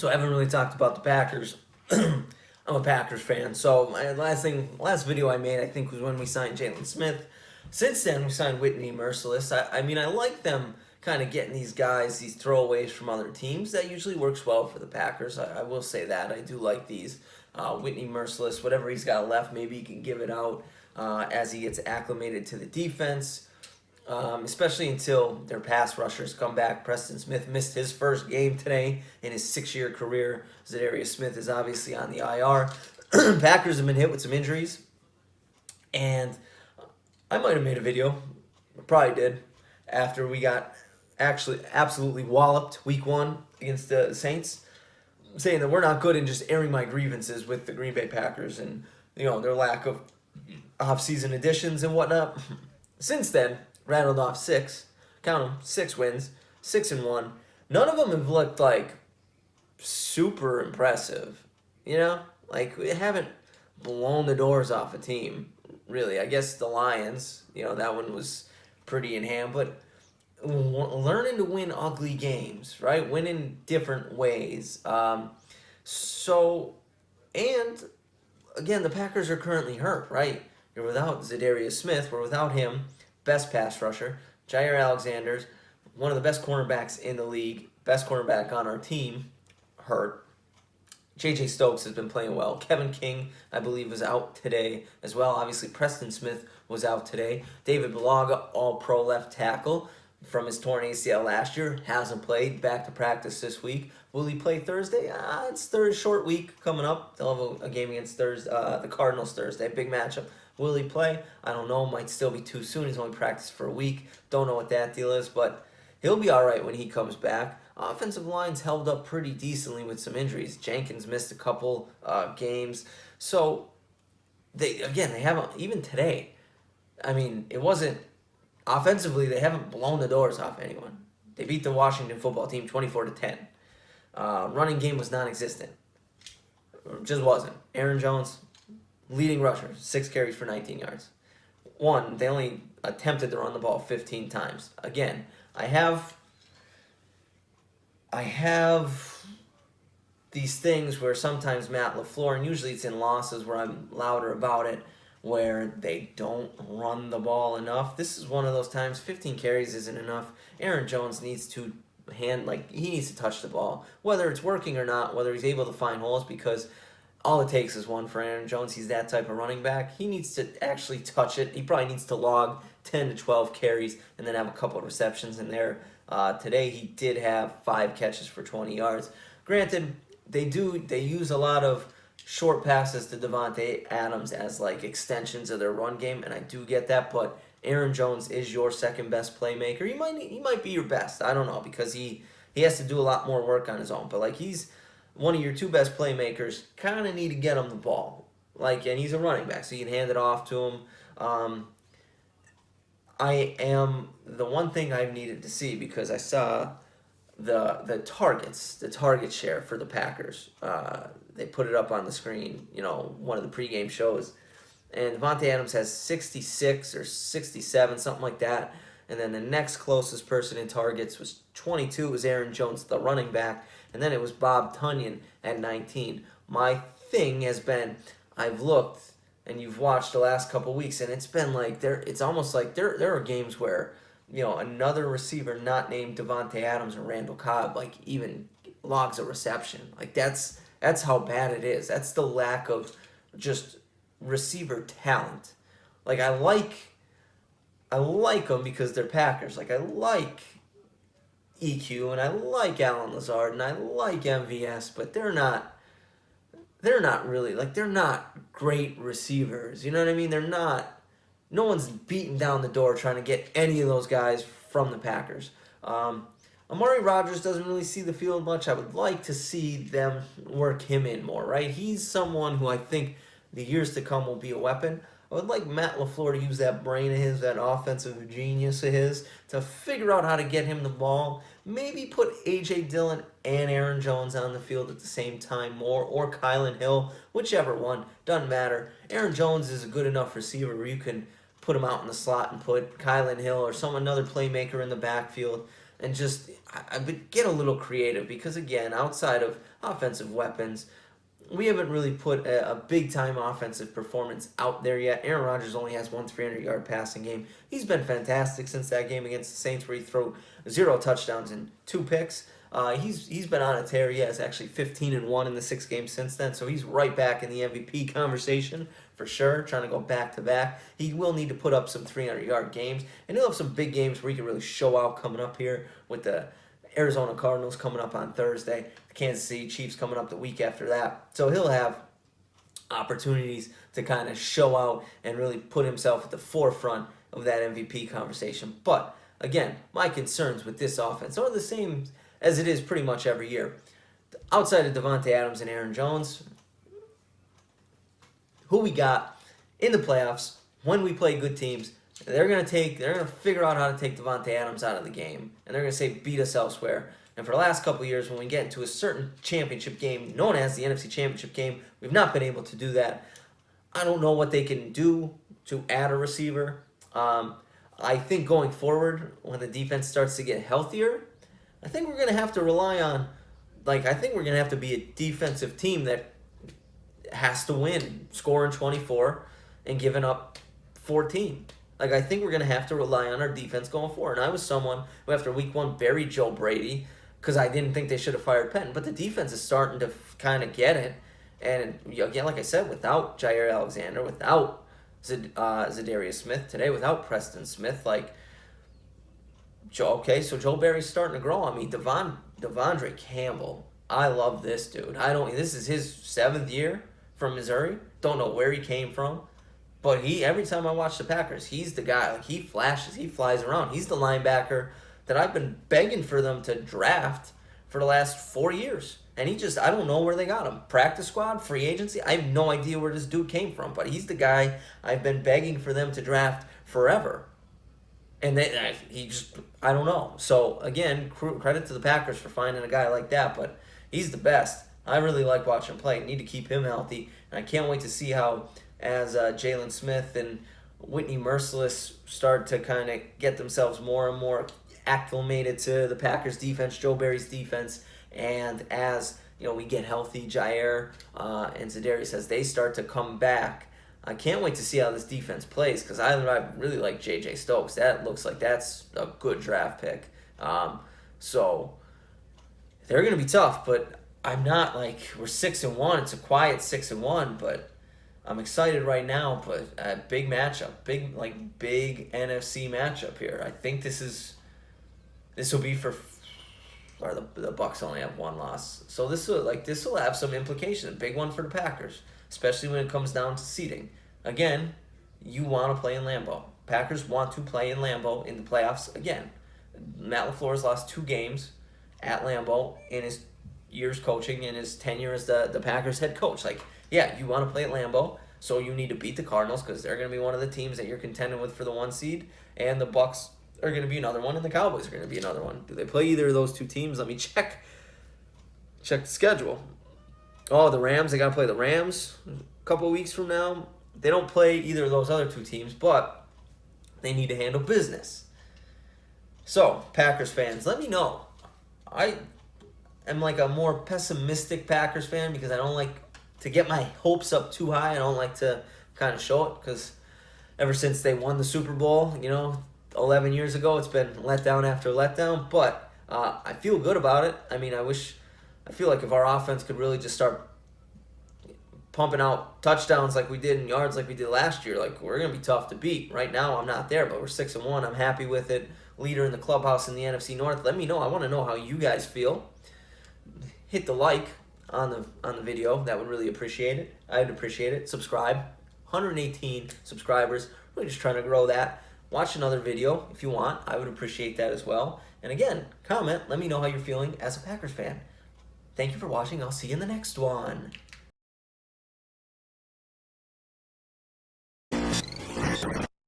So I haven't really talked about the Packers. I'm a Packers fan. So my last video I made, I think, was when we signed Jalen Smith. Since then, we signed Whitney Merciless. I mean, I like them kind of getting these guys, these throwaways from other teams. That usually works well for the Packers. I will say that. I do like these. Whitney Merciless, whatever he's got left, maybe he can give it out as he gets acclimated to the defense. Especially until their pass rushers come back. Preston Smith missed his first game today in his 6-year career. Jaire Smith is obviously on the IR. Packers have been hit with some injuries, and I might have made a video, I probably did, after we got actually absolutely walloped week 1 against the Saints, saying that we're not good in just airing my grievances with the Green Bay Packers and their lack of off-season additions and whatnot. Since then, rattled off 6, count them, 6 wins, 6-1. None of them have looked like super impressive, like we haven't blown the doors off a team, really. I guess the Lions, that one was pretty in hand, but learning to win ugly games, right? Win in different ways. And again, the Packers are currently hurt, right? You're without Jaire Smith, we're without him. Best pass rusher. Jaire Alexander, one of the best cornerbacks in the league, best cornerback on our team, hurt. J.J. Stokes has been playing well. Kevin King, I believe, was out today as well. Obviously, Preston Smith was out today. David Balaga, all-pro left tackle from his torn ACL last year, hasn't played. Back to practice this week. Will he play Thursday? It's third short week coming up. They'll have a game against the Cardinals Thursday. Big matchup. Will he play? I don't know. Might still be too soon. He's only practiced for a week. Don't know what that deal is, but he'll be all right when he comes back. Offensive line's held up pretty decently with some injuries. Jenkins missed a couple games. So, they haven't, even today, I mean, it wasn't, offensively, they haven't blown the doors off anyone. They beat the Washington football team 24-10. Running game was non-existent. Just wasn't. Aaron Jones, leading rusher, 6 carries for 19 yards. They only attempted to run the ball 15 times. Again, I have these things where sometimes Matt LaFleur, and usually it's in losses where I'm louder about it, where they don't run the ball enough. This is one of those times. 15 carries isn't enough. Aaron Jones needs to he needs to touch the ball, whether it's working or not, whether he's able to find holes, because all it takes is one for Aaron Jones. He's that type of running back. He needs to actually touch it. He probably needs to log 10 to 12 carries and then have a couple of receptions in there. Today he did have 5 catches for 20 yards. Granted, they use a lot of short passes to Davante Adams as like extensions of their run game, and I do get that, but Aaron Jones is your second best playmaker. He might be your best. I don't know, because he has to do a lot more work on his own, but like he's one of your 2 best playmakers. Kind of need to get him the ball. And he's a running back, so you can hand it off to him. The one thing I've needed to see, because I saw the target share for the Packers. They put it up on the screen, one of the pregame shows. And Davante Adams has 66 or 67, something like that. And then the next closest person in targets was 22. It was Aaron Jones, the running back. And then it was Bob Tunyon at 19. My thing has been, I've looked, and you've watched the last couple weeks, and it's been like it's almost like there are games where another receiver not named Davante Adams or Randall Cobb like even logs a reception. Like that's how bad it is. That's the lack of just receiver talent. Like I like them because they're Packers. Like I like EQ and I like Alan Lazard and I like MVS, but they're not really, like, they're not great receivers. You know what I mean? They're not. No one's beating down the door trying to get any of those guys from the Packers. Amari Rodgers doesn't really see the field much. I would like to see them work him in more, right? He's someone who I think the years to come will be a weapon. I would like Matt LaFleur to use that brain of his, that offensive genius of his, to figure out how to get him the ball. Maybe put A.J. Dillon and Aaron Jones on the field at the same time more, or Kylan Hill, whichever one. Doesn't matter. Aaron Jones is a good enough receiver where you can put him out in the slot and put Kylan Hill or another playmaker in the backfield. and just I would get a little creative because, again, outside of offensive weapons, we haven't really put a big time offensive performance out there yet. Aaron Rodgers only has one 300-yard passing game. He's been fantastic since that game against the Saints where he threw 0 touchdowns and 2 picks. He's been on a tear. He has actually 15-1 in the 6 games since then, so he's right back in the MVP conversation for sure, trying to go back to back. He will need to put up some 300-yard games, and he'll have some big games where he can really show out coming up here with the Arizona Cardinals coming up on Thursday, the Kansas City Chiefs coming up the week after that. So he'll have opportunities to kind of show out and really put himself at the forefront of that MVP conversation. But again, my concerns with this offense are the same as it is pretty much every year. Outside of Devontae Adams and Aaron Jones, who we got in the playoffs when we play good teams, they're gonna figure out how to take Devontae Adams out of the game, and they're gonna say beat us elsewhere. And for the last couple of years, when we get into a certain championship game known as the NFC Championship game, we've not been able to do that. I don't know what they can do to add a receiver. I think going forward, when the defense starts to get healthier, I think we're gonna have to rely on, I think we're gonna have to be a defensive team that has to win, scoring 24 and giving up 14. I think we're going to have to rely on our defense going forward. And I was someone who, after week 1, buried Joe Brady because I didn't think they should have fired Penn. But the defense is starting to kind of get it. And, again, like I said, without Jaire Alexander, without Zadarius Smith today, without Preston Smith, so Joe Barry's starting to grow on me. Devondre Campbell, I love this dude. This is his 7th year from Missouri. Don't know where he came from. But every time I watch the Packers, he's the guy. He flashes. He flies around. He's the linebacker that I've been begging for them to draft for the last 4 years. And I don't know where they got him. Practice squad, free agency. I have no idea where this dude came from. But he's the guy I've been begging for them to draft forever. And I don't know. So, again, credit to the Packers for finding a guy like that. But he's the best. I really like watching him play. Need to keep him healthy. And I can't wait to see how, as Jalen Smith and Whitney Merciless start to kind of get themselves more and more acclimated to the Packers defense, Joe Barry's defense, and as we get healthy, Jaire and Zadarius, as they start to come back, I can't wait to see how this defense plays because I really like J.J. Stokes. That looks like that's a good draft pick. So they're going to be tough, but I'm not we're 6-1. It's a quiet 6-1, but I'm excited right now, but a big matchup, big NFC matchup here. I think this will be the Bucs only have 1 loss, so this will have some implications. A big one for the Packers, especially when it comes down to seeding. Again, you want to play in Lambeau. Packers want to play in Lambeau in the playoffs again. Matt LaFleur's lost 2 games at Lambeau in his years coaching, in his tenure as the Packers head coach. You want to play at Lambeau, so you need to beat the Cardinals because they're going to be one of the teams that you're contending with for the 1 seed, and the Bucs are going to be another one, and the Cowboys are going to be another one. Do they play either of those 2 teams? Let me check the schedule. Oh, the Rams. They got to play the Rams a couple of weeks from now. They don't play either of those other 2 teams, but they need to handle business. So, Packers fans, let me know. I am a more pessimistic Packers fan because I don't like to get my hopes up too high. I don't like to kind of show it because ever since they won the Super Bowl, 11 years ago, it's been letdown after letdown. But I feel good about it. I feel like if our offense could really just start pumping out touchdowns like we did and yards like we did last year, we're going to be tough to beat. Right now, I'm not there, but we're 6-1. I'm happy with it. Leader in the clubhouse in the NFC North. Let me know. I want to know how you guys feel. Hit the like on the video. That would really appreciate it. I'd appreciate it. Subscribe. 118 subscribers. We're just trying to grow that. Watch another video if you want. I would appreciate that as well. And again, comment. Let me know how you're feeling as a Packers fan. Thank you for watching. I'll see you in the next one.